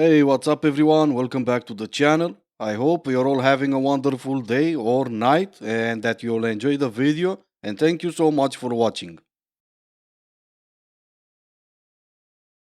Hey, what's up, everyone? Welcome back to the channel. I hope you're all having a wonderful day or night and that you'll enjoy the video. And thank you so much for watching.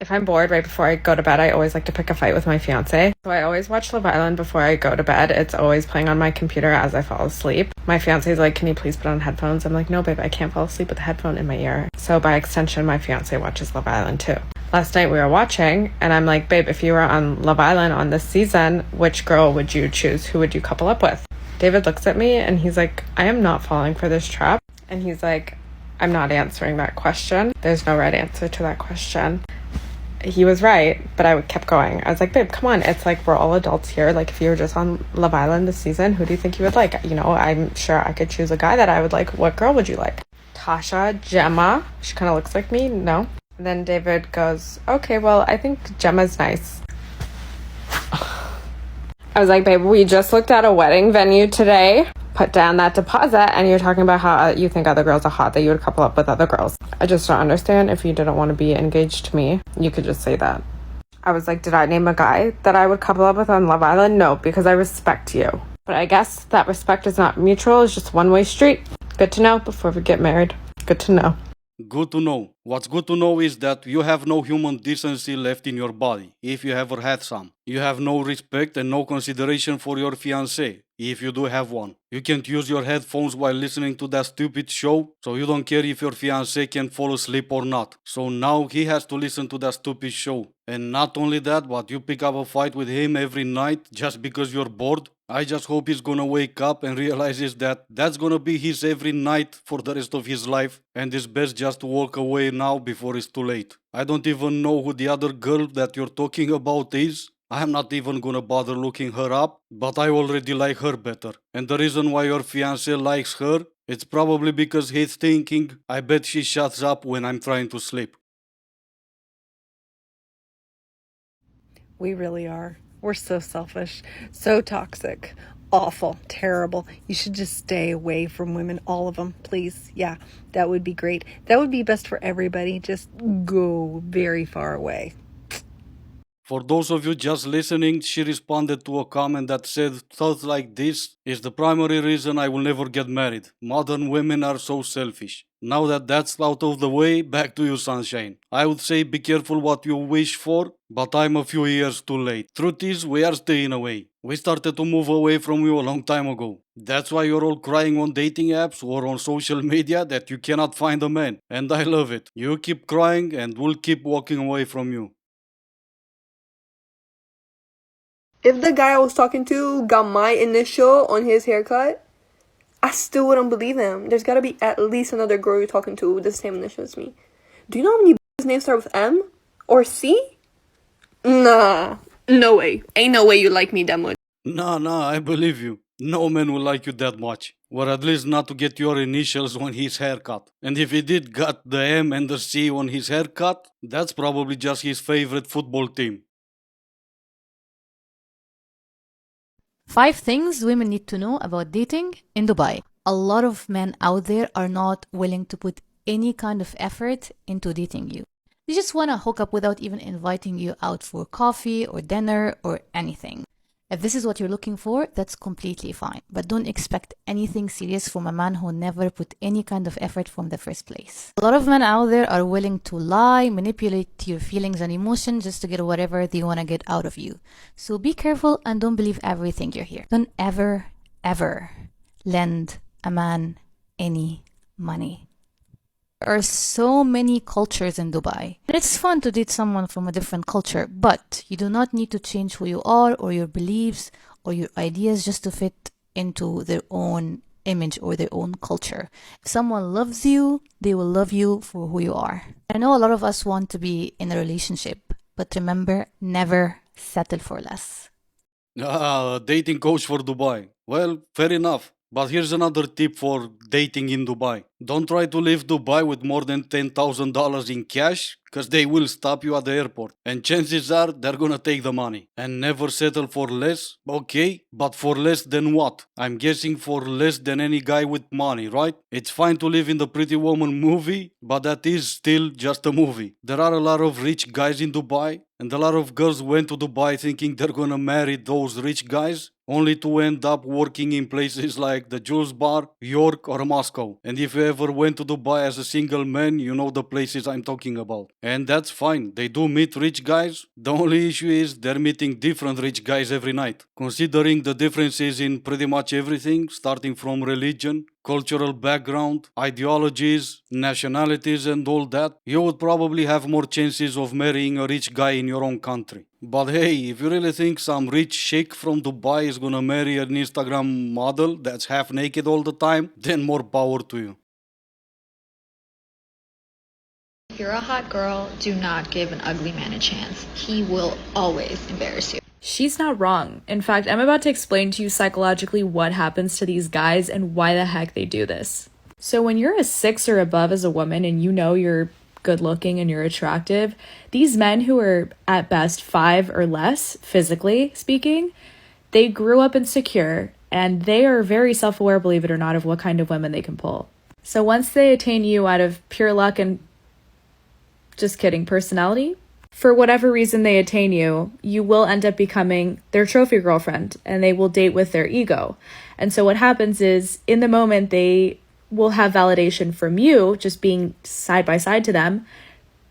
If I'm bored right before I go to bed, I always like to pick a fight with my fiance. So I always watch Love Island before I go to bed. It's always playing on my computer as I fall asleep. My fiance's like, "Can you please put on headphones?" I'm like, "No, babe, I can't fall asleep with a headphone in my ear." So by extension, my fiance watches Love Island too. Last night we were watching, and I'm like, "Babe, if you were on Love Island on this season, which girl would you choose? Who would you couple up with?" David looks at me and he's like, "I am not falling for this trap." And he's like, "I'm not answering that question. There's no right answer to that question." He was right, but I kept going. I was like, "Babe, come on. It's like we're all adults here. Like, if you were just on Love Island this season, who do you think you would like? You know, I'm sure I could choose a guy that I would like. What girl would you like?" Tasha, Gemma. She kind of looks like me. No. And then David goes, "Okay, well, I think Gemma's nice." I was like, "Babe, we just looked at a wedding venue today. Put down that deposit, and you're talking about how you think other girls are hot, that you would couple up with other girls. I just don't understand. If you didn't want to be engaged to me, you could just say that." I was like, "Did I name a guy that I would couple up with on Love Island? No, because I respect you. But I guess that respect is not mutual. It's just one-way street. Good to know before we get married. Good to know." Good to know. What's good to know is that you have no human decency left in your body, if you ever had some. You have no respect and no consideration for your fiancé, if you do have one. You can't use your headphones while listening to that stupid show, so you don't care if your fiancé can fall asleep or not. So now he has to listen to that stupid show. And not only that, but you pick up a fight with him every night just because you're bored. I just hope he's gonna wake up and realizes that that's gonna be his every night for the rest of his life, and it's best just to walk away now before it's too late. I don't even know who the other girl that you're talking about is. I'm not even gonna bother looking her up, but I already like her better. And the reason why your fiancé likes her, it's probably because he's thinking, I bet she shuts up when I'm trying to sleep. We really are. We're so selfish, so toxic, awful, terrible. You should just stay away from women, all of them, please. Yeah, that would be great. That would be best for everybody. Just go very far away. For those of you just listening, she responded to a comment that said, "Thoughts like this is the primary reason I will never get married. Modern women are so selfish." Now that that's out of the way, back to you, Sunshine. I would say be careful what you wish for, but I'm a few years too late. Truth is, we are staying away. We started to move away from you a long time ago. That's why you're all crying on dating apps or on social media that you cannot find a man. And I love it. You keep crying and we'll keep walking away from you. If the guy I was talking to got my initial on his haircut, I still wouldn't believe him. There's gotta be at least another girl you're talking to with the same initial as me. Do you know how many names start with M? Or C? Nah. No way. Ain't no way you like me that much. Nah, I believe you. No man will like you that much. Or at least not to get your initials on his haircut. And if he did got the M and the C on his haircut, that's probably just his favorite football team. 5 things women need to know about dating in Dubai. A lot of men out there are not willing to put any kind of effort into dating you. They just want to hook up without even inviting you out for coffee or dinner or anything. If this is what you're looking for, that's completely fine. But don't expect anything serious from a man who never put any kind of effort from the first place. A lot of men out there are willing to lie, manipulate your feelings and emotions just to get whatever they want to get out of you. So be careful and don't believe everything you hear. Don't ever lend a man any money. There are so many cultures in Dubai. And it's fun to date someone from a different culture, but you do not need to change who you are or your beliefs or your ideas just to fit into their own image or their own culture. If someone loves you, they will love you for who you are. I know a lot of us want to be in a relationship, but remember, never settle for less. Dating coach for Dubai. Well, fair enough. But here's another tip for dating in Dubai. Don't try to leave Dubai with more than $10,000 in cash, because they will stop you at the airport. And chances are they're gonna take the money. And never settle for less? Okay, but for less than what? I'm guessing for less than any guy with money, right? It's fine to live in the Pretty Woman movie, but that is still just a movie. There are a lot of rich guys in Dubai, and a lot of girls went to Dubai thinking they're gonna marry those rich guys, only to end up working in places like the Jules Bar, York, or Moscow. And if you ever went to Dubai as a single man, you know the places I'm talking about. And that's fine, they do meet rich guys. The only issue is they're meeting different rich guys every night. Considering the differences in pretty much everything, starting from religion, cultural background, ideologies, nationalities, and all that, you would probably have more chances of marrying a rich guy in your own country. But hey, if you really think some rich sheikh from Dubai is gonna marry an Instagram model that's half naked all the time, then more power to you. If you're a hot girl, do not give an ugly man a chance. He will always embarrass you. She's not wrong. In fact, I'm about to explain to you psychologically what happens to these guys and why the heck they do this. So when you're a 6 or above as a woman and you know you're good looking and you're attractive, these men who are at best 5 or less, physically speaking, they grew up insecure and they are very self-aware, believe it or not, of what kind of women they can pull. So once they attain you out of pure luck and just kidding, personality, for whatever reason they attain you, you will end up becoming their trophy girlfriend and they will date with their ego. And so what happens is in the moment they will have validation from you, just being side by side to them.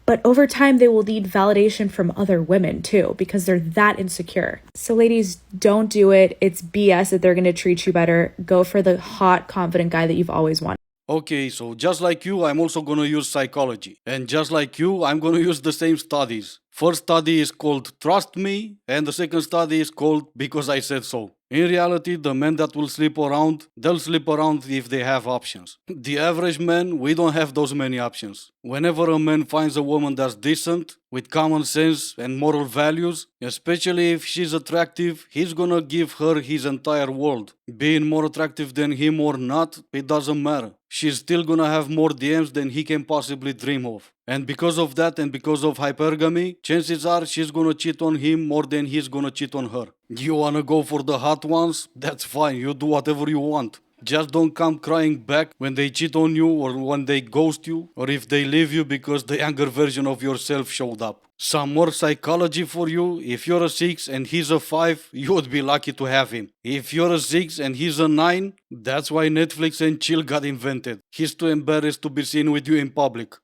But over time, they will need validation from other women too, because they're that insecure. So ladies, don't do it. It's BS that they're going to treat you better. Go for the hot, confident guy that you've always wanted. Okay, so just like you, I'm also gonna use psychology. And just like you, I'm gonna use the same studies. First study is called Trust Me, and the second study is called Because I Said So. In reality, the men that will sleep around, they'll sleep around if they have options. The average man, we don't have those many options. Whenever a man finds a woman that's decent, with common sense and moral values, especially if she's attractive, he's gonna give her his entire world. Being more attractive than him or not, it doesn't matter. She's still gonna have more DMs than he can possibly dream of. And because of that and because of hypergamy, chances are she's gonna cheat on him more than he's gonna cheat on her. You wanna go for the hot ones? That's fine, you do whatever you want. Just don't come crying back when they cheat on you or when they ghost you or if they leave you because the younger version of yourself showed up. Some more psychology for you. If you're a 6 and he's a 5, you would be lucky to have him. If you're a 6 and he's a 9, that's why Netflix and chill got invented. He's too embarrassed to be seen with you in public.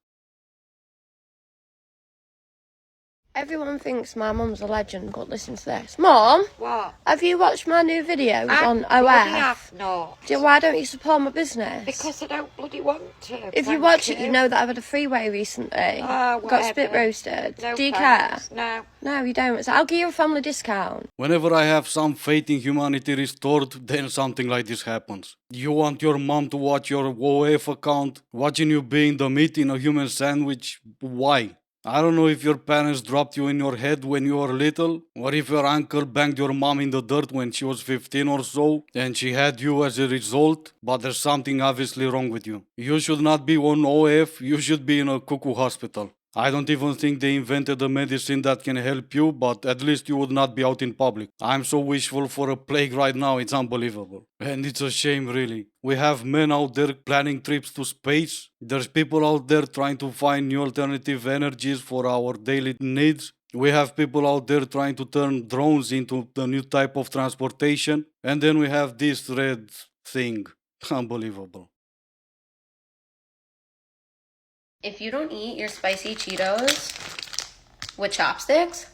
Everyone thinks my mum's a legend, but listen to this. Mum? What? Have you watched my new videos on I bloody OF? have not. Why don't you support my business? Because I don't bloody want to. If you thank watch it, you know that I've had a freeway recently. Oh, Got spit whatever. roasted. No Do you thanks. care? No. No, you don't. So I'll give you a family discount. Whenever I have some faith in humanity restored, then something like this happens. You want your mom to watch your OF account, watching you being the meat in a human sandwich? Why? I don't know if your parents dropped you in your head when you were little, or if your uncle banged your mom in the dirt when she was 15 or so, and she had you as a result, but there's something obviously wrong with you. You should not be on OF, you should be in a cuckoo hospital. I don't even think they invented a medicine that can help you, but at least you would not be out in public. I'm so wishful for a plague right now, it's unbelievable. And it's a shame, really. We have men out there planning trips to space. There's people out there trying to find new alternative energies for our daily needs. We have people out there trying to turn drones into the new type of transportation. And then we have this red thing. Unbelievable. If you don't eat your spicy Cheetos with chopsticks,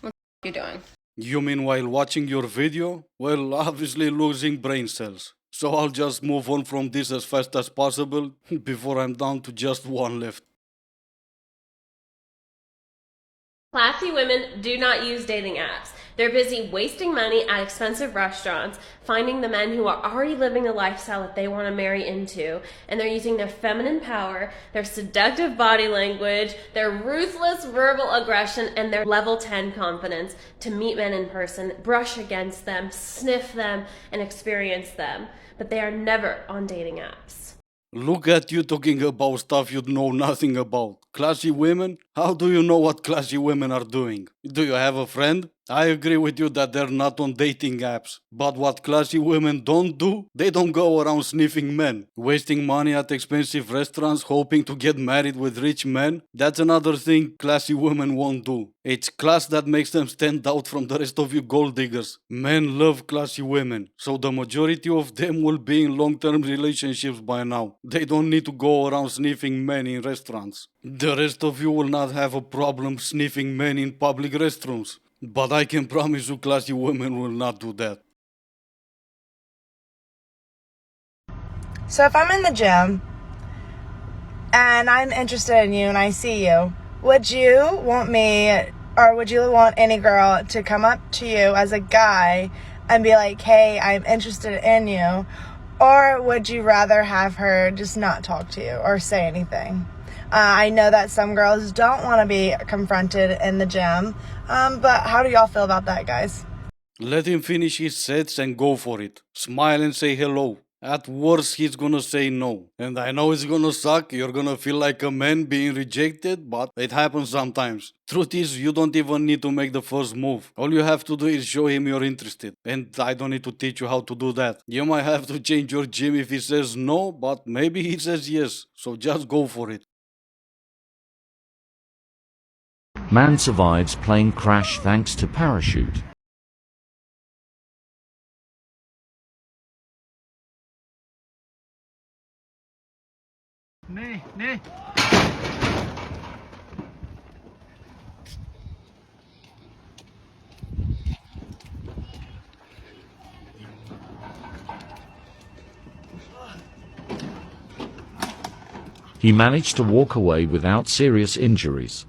what the f*** are you doing? You mean while watching your video? Well, obviously losing brain cells. So I'll just move on from this as fast as possible before I'm down to just one left. Classy women do not use dating apps. They're busy wasting money at expensive restaurants, finding the men who are already living the lifestyle that they want to marry into, and they're using their feminine power, their seductive body language, their ruthless verbal aggression, and their level 10 confidence to meet men in person, brush against them, sniff them, and experience them. But they are never on dating apps. Look at you talking about stuff you know nothing about. Classy women? How do you know what classy women are doing? Do you have a friend? I agree with you that they're not on dating apps. But what classy women don't do? They don't go around sniffing men, wasting money at expensive restaurants, hoping to get married with rich men. That's another thing classy women won't do. It's class that makes them stand out from the rest of you gold diggers. Men love classy women, so the majority of them will be in long-term relationships by now. They don't need to go around sniffing men in restaurants. The rest of you will not have a problem sniffing men in public restrooms. But I can promise you classy women will not do that. So if I'm in the gym and I'm interested in you and I see you, would you want me, or would you want any girl to come up to you as a guy and be like, hey, I'm interested in you? Or would you rather have her just not talk to you or say anything? I know that some girls don't want to be confronted in the gym, but how do y'all feel about that, guys? Let him finish his sets and go for it. Smile and say hello. At worst, he's gonna say no. And I know it's gonna suck, you're gonna feel like a man being rejected, but it happens sometimes. Truth is, you don't even need to make the first move. All you have to do is show him you're interested. And I don't need to teach you how to do that. You might have to change your gym if he says no, but maybe he says yes. So just go for it. Man survives plane crash thanks to parachute. He managed to walk away without serious injuries.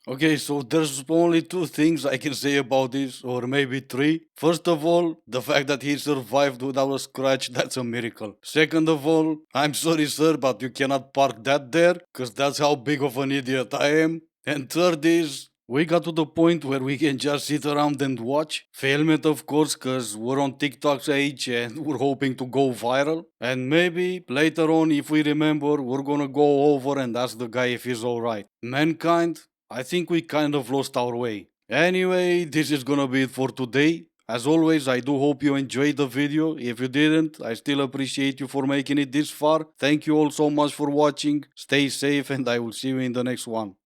Okay, so there's only two things I can say about this, or maybe three. First of all, the fact that he survived without a scratch, that's a miracle. Second of all, I'm sorry, sir, but you cannot park that there, because that's how big of an idiot I am. And third is, we got to the point where we can just sit around and watch. Film it, of course, because we're on TikTok's age and we're hoping to go viral. And maybe later on, if we remember, we're gonna go over and ask the guy if he's alright. Mankind, I think we kind of lost our way. Anyway, this is gonna be it for today. As always, I do hope you enjoyed the video. If you didn't, I still appreciate you for making it this far. Thank you all so much for watching. Stay safe and I will see you in the next one.